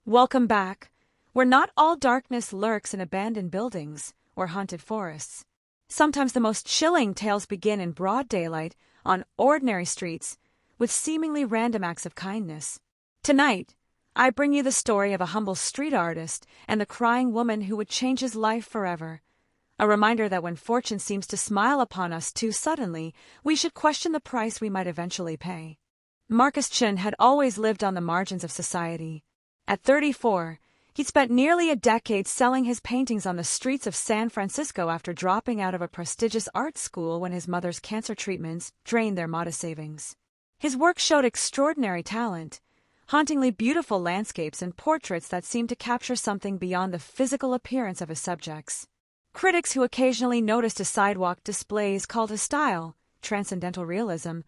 Welcome back, where not all darkness lurks in abandoned buildings or haunted forests. Sometimes the most chilling tales begin in broad daylight on ordinary streets with seemingly random acts of kindness. Tonight, I bring you the story of a humble street artist and the crying woman who would change his life forever. A reminder that when fortune seems to smile upon us too suddenly, we should question the price we might eventually pay. Marcus Chin had always lived on the margins of society. At 34, he'd spent nearly a decade selling his paintings on the streets of San Francisco after dropping out of a prestigious art school when his mother's cancer treatments drained their modest savings. His work showed extraordinary talent, hauntingly beautiful landscapes and portraits that seemed to capture something beyond the physical appearance of his subjects. Critics who occasionally noticed his sidewalk displays called his style transcendental realism,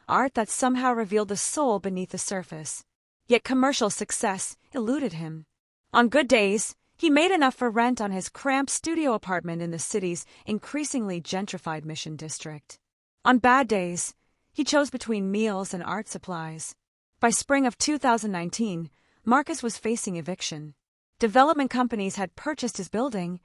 art that somehow revealed the soul beneath the surface. Yet commercial success eluded him. On good days, he made enough for rent on his cramped studio apartment in the city's increasingly gentrified Mission District. On bad days, he chose between meals and art supplies. By spring of 2019, Marcus was facing eviction. Development companies had purchased his building,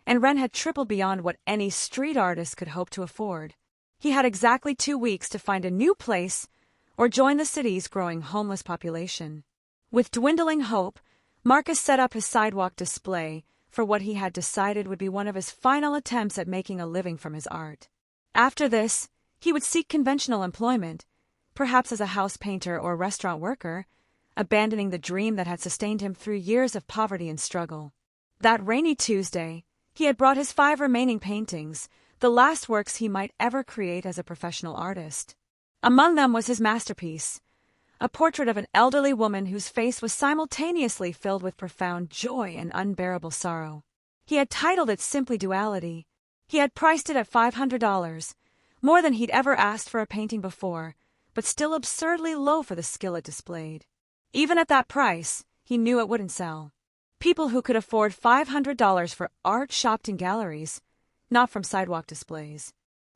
and rent had tripled beyond what any street artist could hope to afford. He had exactly 2 weeks to find a new place or join the city's growing homeless population. With dwindling hope, Marcus set up his sidewalk display for what he had decided would be one of his final attempts at making a living from his art. After this, he would seek conventional employment, perhaps as a house painter or restaurant worker, abandoning the dream that had sustained him through years of poverty and struggle. That rainy Tuesday, he had brought his 5 remaining paintings, the last works he might ever create as a professional artist. Among them was his masterpiece, a portrait of an elderly woman whose face was simultaneously filled with profound joy and unbearable sorrow. He had titled it simply Duality. He had priced it at $500, more than he'd ever asked for a painting before, but still absurdly low for the skill it displayed. Even at that price, he knew it wouldn't sell. People who could afford $500 for art shopped in galleries, not from sidewalk displays.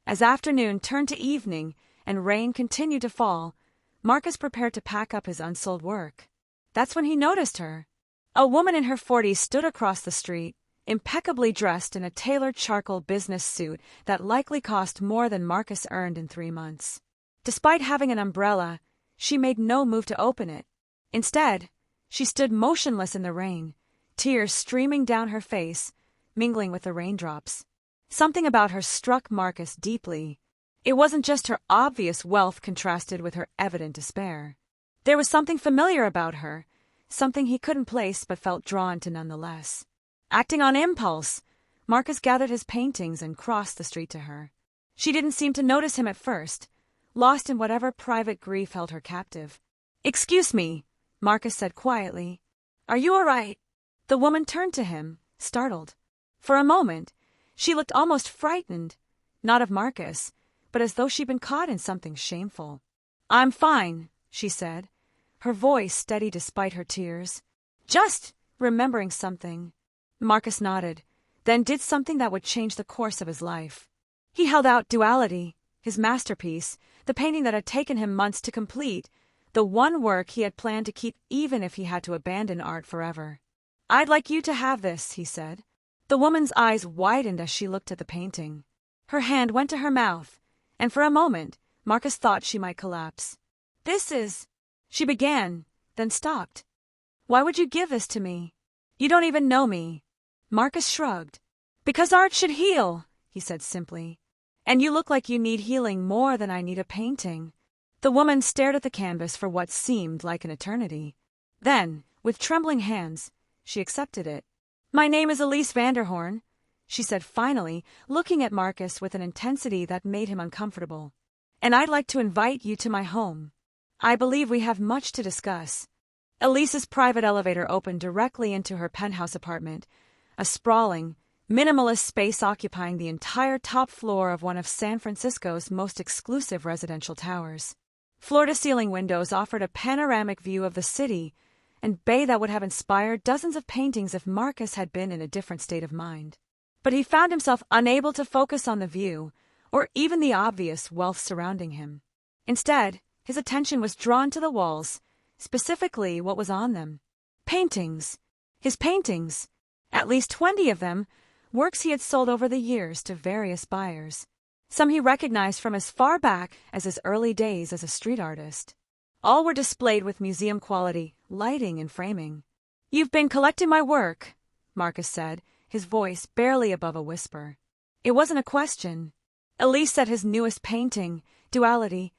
As afternoon turned to evening and rain continued to fall, Marcus prepared to pack up his unsold work. That's when he noticed her. A woman in her 40s stood across the street, impeccably dressed in a tailored charcoal business suit that likely cost more than Marcus earned in 3 months. Despite having an umbrella, she made no move to open it. Instead, she stood motionless in the rain, tears streaming down her face, mingling with the raindrops. Something about her struck Marcus deeply. It wasn't just her obvious wealth contrasted with her evident despair. There was something familiar about her, something he couldn't place but felt drawn to nonetheless. Acting on impulse, Marcus gathered his paintings and crossed the street to her. She didn't seem to notice him at first, lost in whatever private grief held her captive. "Excuse me," Marcus said quietly. "Are you all right?" The woman turned to him, startled. For a moment, she looked almost frightened, not of Marcus, but as though she'd been caught in something shameful. "I'm fine," she said, her voice steady despite her tears. "Just remembering something." Marcus nodded, then did something that would change the course of his life. He held out Duality, his masterpiece, the painting that had taken him months to complete, the one work he had planned to keep even if he had to abandon art forever. "I'd like you to have this," he said. The woman's eyes widened as she looked at the painting. Her hand went to her mouth, and for a moment, Marcus thought she might collapse. "This is—" she began, then stopped. "Why would you give this to me? You don't even know me." Marcus shrugged. "Because art should heal," he said simply. "And you look like you need healing more than I need a painting." The woman stared at the canvas for what seemed like an eternity. Then, with trembling hands, she accepted it. "My name is Elise Vanderhorn," she said finally, looking at Marcus with an intensity that made him uncomfortable. "And I'd like to invite you to my home. I believe we have much to discuss." Elise's private elevator opened directly into her penthouse apartment, a sprawling, minimalist space occupying the entire top floor of one of San Francisco's most exclusive residential towers. Floor-to-ceiling windows offered a panoramic view of the city, and bay that would have inspired dozens of paintings if Marcus had been in a different state of mind. But he found himself unable to focus on the view, or even the obvious wealth surrounding him. Instead, his attention was drawn to the walls, specifically what was on them. Paintings. His paintings. At least 20 of them, works he had sold over the years to various buyers. Some he recognized from as far back as his early days as a street artist. All were displayed with museum-quality lighting and framing. "You've been collecting my work," Marcus said, his voice barely above a whisper. It wasn't a question. Elise set his newest painting, Duality,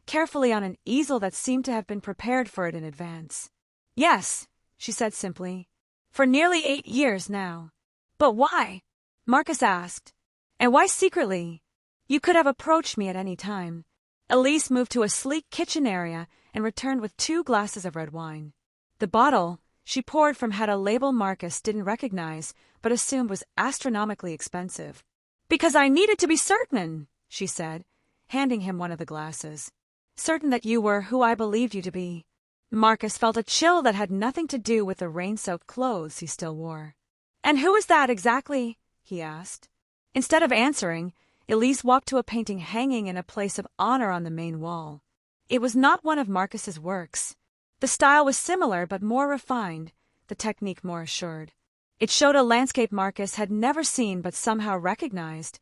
carefully on an easel that seemed to have been prepared for it in advance. "Yes," she said simply. "For nearly 8 years now." "But why?" Marcus asked. "And why secretly? You could have approached me at any time." Elise moved to a sleek kitchen area and returned with 2 glasses of red wine. The bottle she poured from had a label Marcus didn't recognize but assumed was astronomically expensive. "Because I needed to be certain," she said, handing him one of the glasses. "Certain that you were who I believed you to be." Marcus felt a chill that had nothing to do with the rain-soaked clothes he still wore. "And who is that exactly?" he asked. Instead of answering, Elise walked to a painting hanging in a place of honor on the main wall. It was not one of Marcus's works. The style was similar but more refined, the technique more assured. It showed a landscape Marcus had never seen but somehow recognized,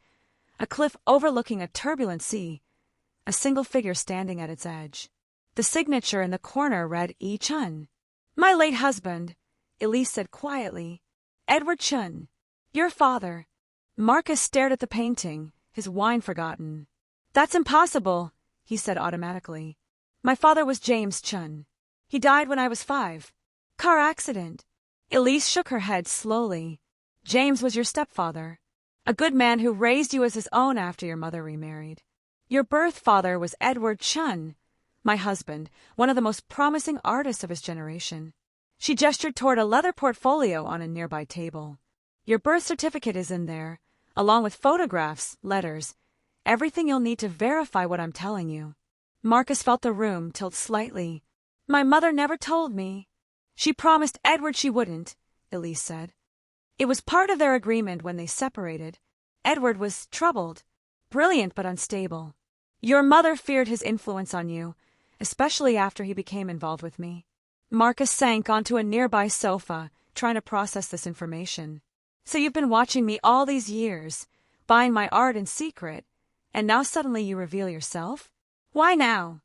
a cliff overlooking a turbulent sea, a single figure standing at its edge. The signature in the corner read E. Chun. "My late husband," Elise said quietly. "Edward Chun. Your father." Marcus stared at the painting, his wine forgotten. "That's impossible," he said automatically. "My father was James Chun. He died when I was 5. Car accident." Elise shook her head slowly. "James was your stepfather, a good man who raised you as his own after your mother remarried. Your birth father was Edward Chun, my husband, one of the most promising artists of his generation." She gestured toward a leather portfolio on a nearby table. "Your birth certificate is in there, along with photographs, letters, everything you'll need to verify what I'm telling you." Marcus felt the room tilt slightly. "My mother never told me." "She promised Edward she wouldn't," Elise said. "It was part of their agreement when they separated. Edward was troubled, brilliant but unstable. Your mother feared his influence on you, especially after he became involved with me." Marcus sank onto a nearby sofa, trying to process this information. "So you've been watching me all these years, buying my art in secret, and now suddenly you reveal yourself? Why now?"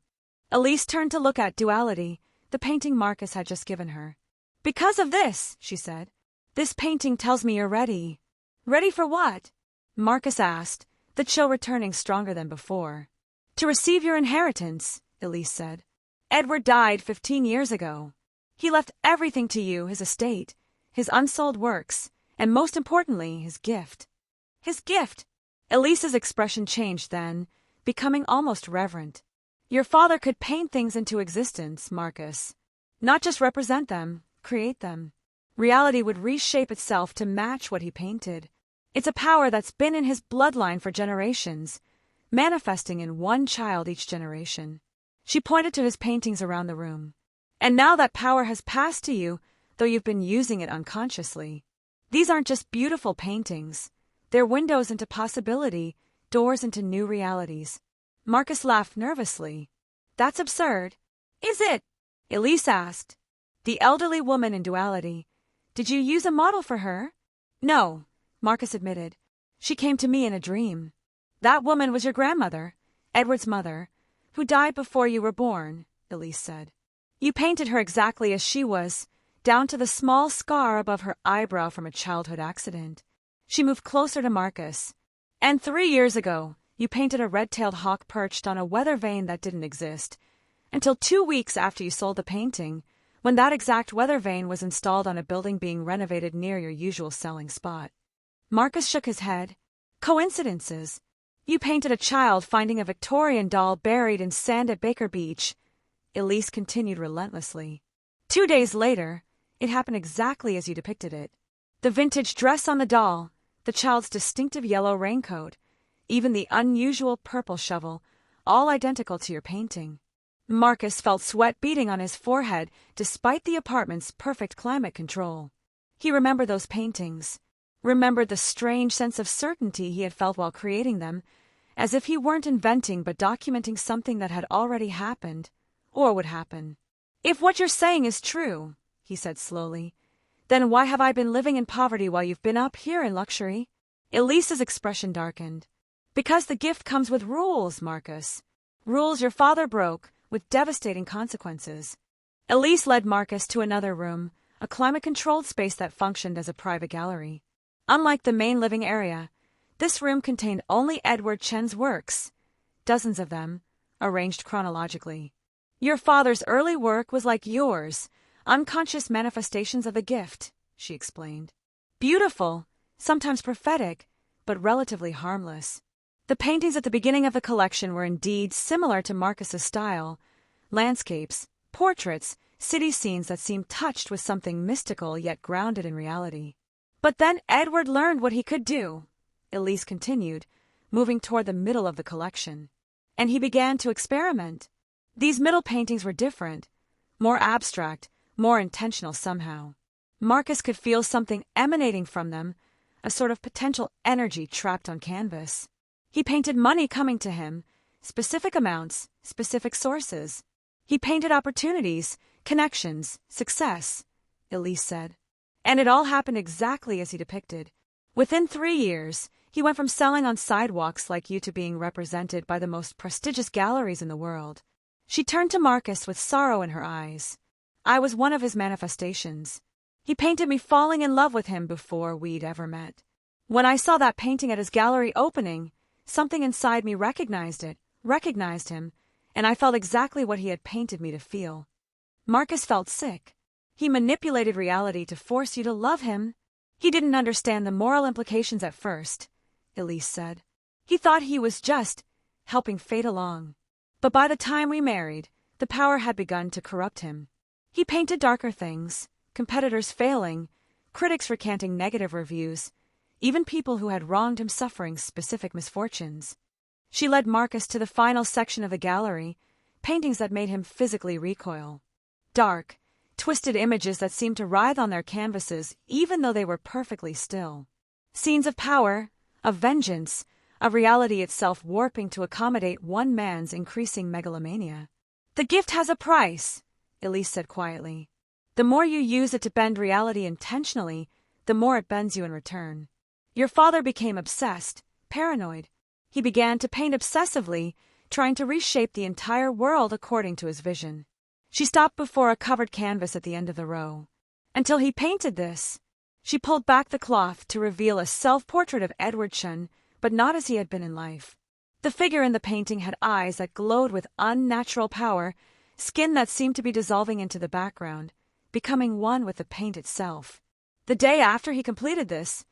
Elise turned to look at Duality, the painting Marcus had just given her. "Because of this," she said. "This painting tells me you're ready." "Ready for what?" Marcus asked, the chill returning stronger than before. "To receive your inheritance," Elise said. "Edward died 15 years ago. He left everything to you, his estate, his unsold works, and most importantly, his gift." "His gift?" Elise's expression changed then, becoming almost reverent. "Your father could paint things into existence, Marcus. Not just represent them, create them. Reality would reshape itself to match what he painted. It's a power that's been in his bloodline for generations, manifesting in one child each generation." She pointed to his paintings around the room. "And now that power has passed to you, though you've been using it unconsciously. These aren't just beautiful paintings. They're windows into possibility, doors into new realities." Marcus laughed nervously. "That's absurd." "Is it?" Elise asked. "The elderly woman in Duality. Did you use a model for her?" "No," Marcus admitted. "She came to me in a dream." "That woman was your grandmother, Edward's mother, who died before you were born," Elise said. "You painted her exactly as she was, down to the small scar above her eyebrow from a childhood accident." She moved closer to Marcus. "And 3 years ago, you painted a red-tailed hawk perched on a weather vane that didn't exist, until 2 weeks after you sold the painting, when that exact weather vane was installed on a building being renovated near your usual selling spot." Marcus shook his head. "Coincidences. You painted a child finding a Victorian doll buried in sand at Baker Beach," Elise continued relentlessly. 2 days later, it happened exactly as you depicted it. The vintage dress on the doll, the child's distinctive yellow raincoat, even the unusual purple shovel, all identical to your painting. Marcus felt sweat beading on his forehead despite the apartment's perfect climate control. He remembered those paintings, remembered the strange sense of certainty he had felt while creating them, as if he weren't inventing but documenting something that had already happened, or would happen. "If what you're saying is true," he said slowly. Then why have I been living in poverty while you've been up here in luxury? Elise's expression darkened. Because the gift comes with rules, Marcus. Rules your father broke, with devastating consequences. Elise led Marcus to another room, a climate-controlled space that functioned as a private gallery. Unlike the main living area, this room contained only Edward Chen's works, dozens of them, arranged chronologically. Your father's early work was like yours, unconscious manifestations of the gift, she explained. Beautiful, sometimes prophetic, but relatively harmless. The paintings at the beginning of the collection were indeed similar to Marcus's style, landscapes, portraits, city scenes that seemed touched with something mystical yet grounded in reality. But then Edward learned what he could do, Elise continued, moving toward the middle of the collection. And he began to experiment. These middle paintings were different, more abstract, more intentional somehow. Marcus could feel something emanating from them, a sort of potential energy trapped on canvas. He painted money coming to him, specific amounts, specific sources. He painted opportunities, connections, success, Elise said. And it all happened exactly as he depicted. Within 3 years, he went from selling on sidewalks like you to being represented by the most prestigious galleries in the world. She turned to Marcus with sorrow in her eyes. I was one of his manifestations. He painted me falling in love with him before we'd ever met. When I saw that painting at his gallery opening, something inside me recognized it, recognized him, and I felt exactly what he had painted me to feel. Marcus felt sick. He manipulated reality to force you to love him. He didn't understand the moral implications at first, Elise said. He thought he was just helping fate along. But by the time we married, the power had begun to corrupt him. He painted darker things, competitors failing, critics recanting negative reviews, even people who had wronged him suffering specific misfortunes. She led Marcus to the final section of the gallery, paintings that made him physically recoil. Dark, twisted images that seemed to writhe on their canvases even though they were perfectly still. Scenes of power, of vengeance, of reality itself warping to accommodate one man's increasing megalomania. The gift has a price, Elise said quietly. The more you use it to bend reality intentionally, the more it bends you in return. Your father became obsessed, paranoid. He began to paint obsessively, trying to reshape the entire world according to his vision. She stopped before a covered canvas at the end of the row. Until he painted this. She pulled back the cloth to reveal a self-portrait of Edward Chen, but not as he had been in life. The figure in the painting had eyes that glowed with unnatural power, skin that seemed to be dissolving into the background, becoming one with the paint itself. The day after he completed this,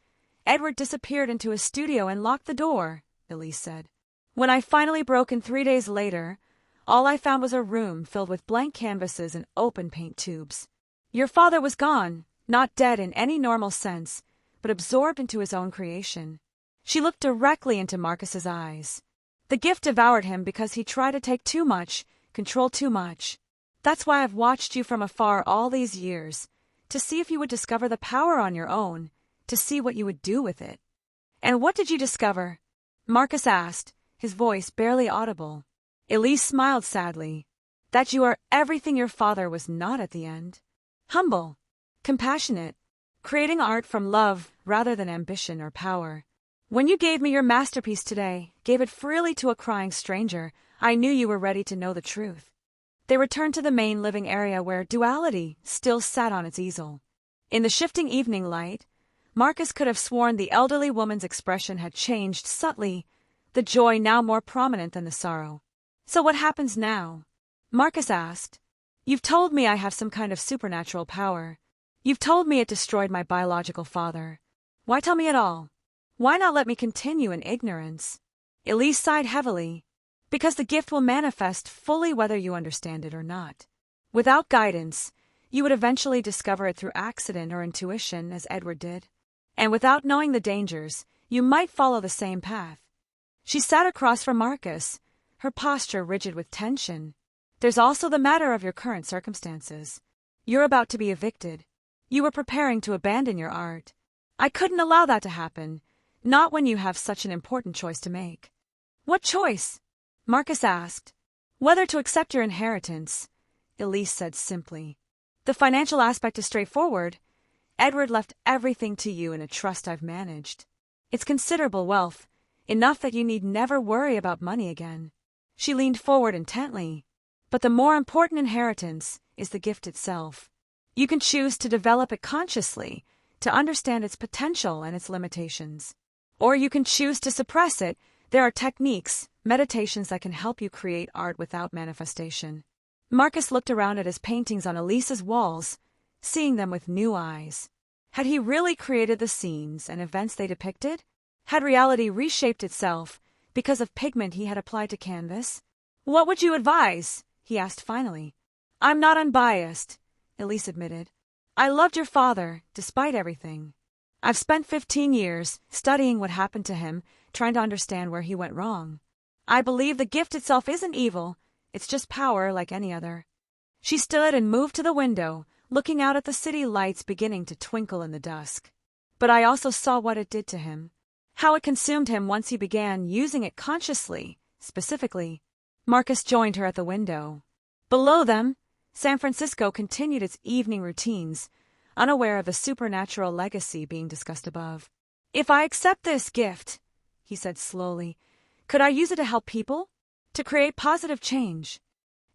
Edward disappeared into his studio and locked the door, Elise said. When I finally broke in 3 days later, all I found was a room filled with blank canvases and open paint tubes. Your father was gone, not dead in any normal sense, but absorbed into his own creation. She looked directly into Marcus's eyes. The gift devoured him because he tried to take too much, control too much. That's why I've watched you from afar all these years, to see if you would discover the power on your own, to see what you would do with it. And what did you discover? Marcus asked, his voice barely audible. Elise smiled sadly. That you are everything your father was not at the end. Humble, compassionate, creating art from love rather than ambition or power. When you gave me your masterpiece today, gave it freely to a crying stranger, I knew you were ready to know the truth. They returned to the main living area where duality still sat on its easel. In the shifting evening light, Marcus could have sworn the elderly woman's expression had changed subtly, the joy now more prominent than the sorrow. So what happens now? Marcus asked. You've told me I have some kind of supernatural power. You've told me it destroyed my biological father. Why tell me at all? Why not let me continue in ignorance? Elise sighed heavily. Because the gift will manifest fully whether you understand it or not. Without guidance, you would eventually discover it through accident or intuition, as Edward did. And without knowing the dangers, you might follow the same path. She sat across from Marcus, her posture rigid with tension. There's also the matter of your current circumstances. You're about to be evicted. You were preparing to abandon your art. I couldn't allow that to happen, not when you have such an important choice to make. What choice? Marcus asked. Whether to accept your inheritance, Elise said simply. The financial aspect is straightforward. Edward left everything to you in a trust I've managed. It's considerable wealth, enough that you need never worry about money again. She leaned forward intently. But the more important inheritance is the gift itself. You can choose to develop it consciously, to understand its potential and its limitations. Or you can choose to suppress it. There are techniques, meditations that can help you create art without manifestation. Marcus looked around at his paintings on Elisa's walls, seeing them with new eyes. Had he really created the scenes and events they depicted? Had reality reshaped itself because of pigment he had applied to canvas? "What would you advise?" he asked finally. "I'm not unbiased," Elise admitted. "I loved your father, despite everything. I've spent 15 years studying what happened to him, trying to understand where he went wrong. I believe the gift itself isn't evil, it's just power like any other." She stood and moved to the window, looking out at the city lights beginning to twinkle in the dusk. "But I also saw what it did to him. How it consumed him once he began using it consciously, specifically." Marcus joined her at the window. Below them, San Francisco continued its evening routines, unaware of the supernatural legacy being discussed above. "If I accept this gift," he said slowly, "could I use it to help people? To create positive change?"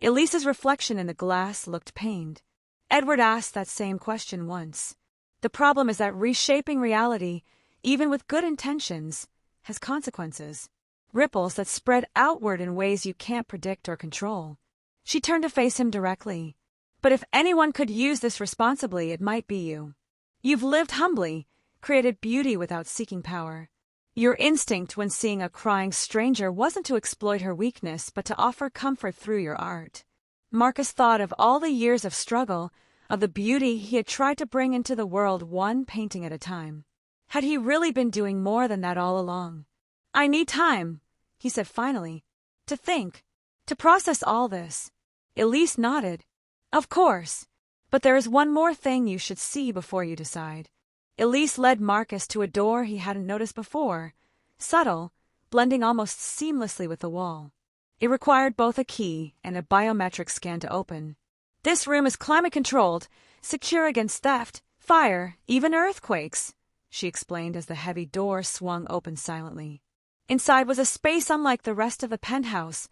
Elisa's reflection in the glass looked pained. Edward asked that same question once. The problem is that reshaping reality, even with good intentions, has consequences. Ripples that spread outward in ways you can't predict or control. She turned to face him directly. "But if anyone could use this responsibly, it might be you. You've lived humbly, created beauty without seeking power. Your instinct when seeing a crying stranger wasn't to exploit her weakness, but to offer comfort through your art." Marcus thought of all the years of struggle, of the beauty he had tried to bring into the world one painting at a time. Had he really been doing more than that all along? "I need time," he said finally, "to think, to process all this." Elise nodded. "Of course. But there is one more thing you should see before you decide." Elise led Marcus to a door he hadn't noticed before, subtle, blending almost seamlessly with the wall. It required both a key and a biometric scan to open. "This room is climate-controlled, secure against theft, fire, even earthquakes," she explained as the heavy door swung open silently. Inside was a space unlike the rest of the penthouse,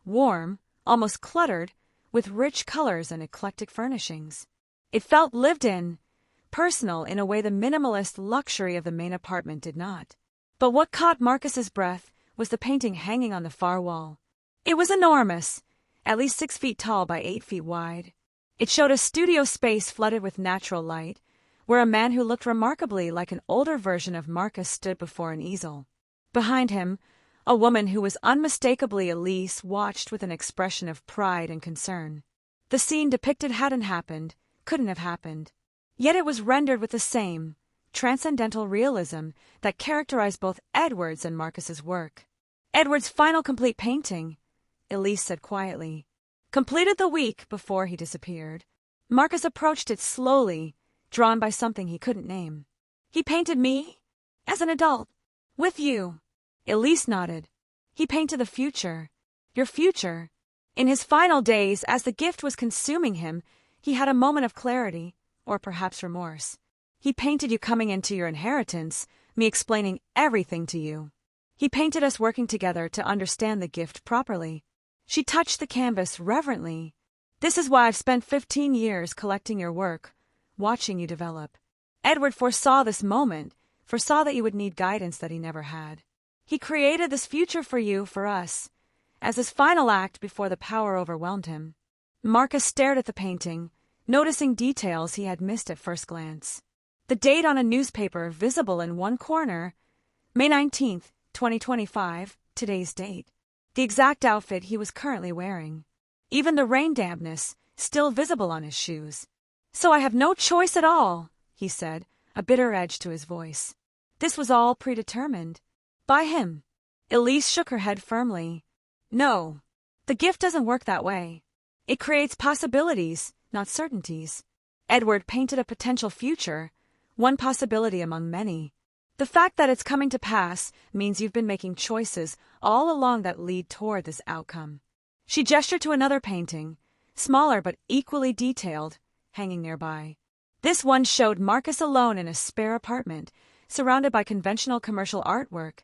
warm, almost cluttered, with rich colors and eclectic furnishings. It felt lived in, personal in a way the minimalist luxury of the main apartment did not. But what caught Marcus's breath was the painting hanging on the far wall. It was enormous, at least 6 feet tall by 8 feet wide. It showed a studio space flooded with natural light, where a man who looked remarkably like an older version of Marcus stood before an easel. Behind him, a woman who was unmistakably Elise watched with an expression of pride and concern. The scene depicted hadn't happened, couldn't have happened. Yet it was rendered with the same, transcendental realism that characterized both Edward's and Marcus's work. "Edward's final complete painting," Elise said quietly. "Completed the week before he disappeared." Marcus approached it slowly, drawn by something he couldn't name. "He painted me? As an adult? With you?" Elise nodded. "He painted the future. Your future." In his final days, as the gift was consuming him, he had a moment of clarity, or perhaps remorse. "He painted you coming into your inheritance, me explaining everything to you. He painted us working together to understand the gift properly." She touched the canvas reverently. "This is why I've spent 15 years collecting your work, watching you develop. Edward foresaw this moment, foresaw that you would need guidance that he never had. He created this future for you, for us, as his final act before the power overwhelmed him." Marcus stared at the painting, noticing details he had missed at first glance. The date on a newspaper visible in one corner, May 19th, 2025, today's date. The exact outfit he was currently wearing. Even the rain dampness still visible on his shoes. "So I have no choice at all," he said, a bitter edge to his voice. This was all predetermined. By him. Elise shook her head firmly. "No. The gift doesn't work that way. It creates possibilities, not certainties. Edward painted a potential future, one possibility among many. The fact that it's coming to pass means you've been making choices all along that lead toward this outcome." She gestured to another painting, smaller but equally detailed, hanging nearby. This one showed Marcus alone in a spare apartment, surrounded by conventional commercial artwork,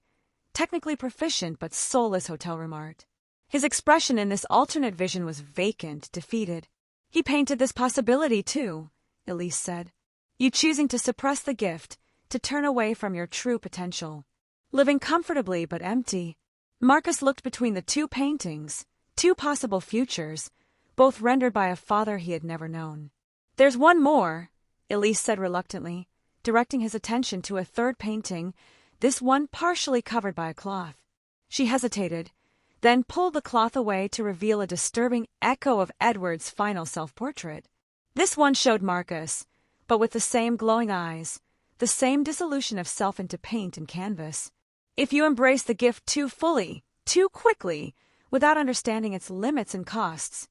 technically proficient but soulless hotel room art. His expression in this alternate vision was vacant, defeated. He painted this possibility too, Elise said. You choosing to suppress the gift, to turn away from your true potential. Living comfortably but empty. Marcus looked between the two paintings, two possible futures, both rendered by a father he had never known. There's one more, Elise said reluctantly, directing his attention to a third painting, this one partially covered by a cloth. She hesitated, then pulled the cloth away to reveal a disturbing echo of Edward's final self-portrait. This one showed Marcus, but with the same glowing eyes, the same dissolution of self into paint and canvas. If you embrace the gift too fully, too quickly, without understanding its limits and costs,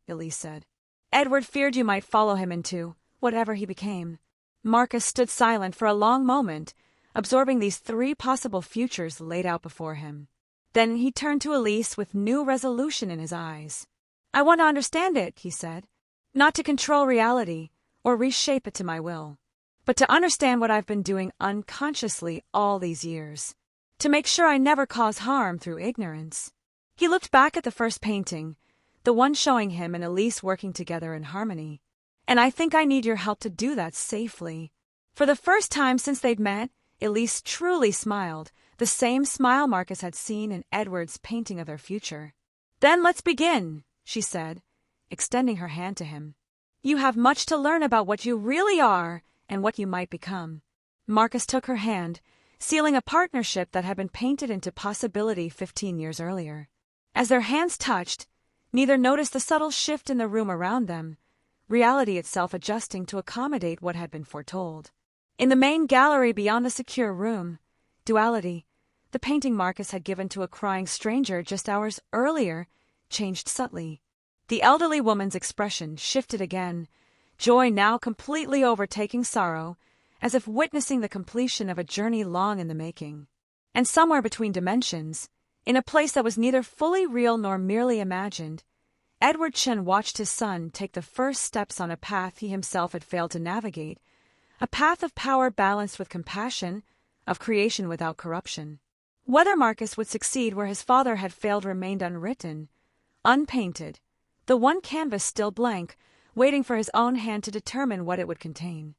Elise said, Edward feared you might follow him into whatever he became. Marcus stood silent for a long moment, absorbing these three possible futures laid out before him. Then he turned to Elise with new resolution in his eyes. I want to understand it, he said. Not to control reality or reshape it to my will, but to understand what I've been doing unconsciously all these years. To make sure I never cause harm through ignorance. He looked back at the first painting, the one showing him and Elise working together in harmony. And I think I need your help to do that safely. For the first time since they'd met, Elise truly smiled, the same smile Marcus had seen in Edward's painting of their future. Then let's begin, she said, extending her hand to him. You have much to learn about what you really are and what you might become. Marcus took her hand, sealing a partnership that had been painted into possibility 15 years earlier. As their hands touched, neither noticed the subtle shift in the room around them, reality itself adjusting to accommodate what had been foretold. In the main gallery beyond the secure room, duality, the painting Marcus had given to a crying stranger just hours earlier, changed subtly. The elderly woman's expression shifted again, joy now completely overtaking sorrow, as if witnessing the completion of a journey long in the making. And somewhere between dimensions, in a place that was neither fully real nor merely imagined, Edward Chen watched his son take the first steps on a path he himself had failed to navigate, a path of power balanced with compassion, of creation without corruption. Whether Marcus would succeed where his father had failed remained unwritten, unpainted, the one canvas still blank, waiting for his own hand to determine what it would contain.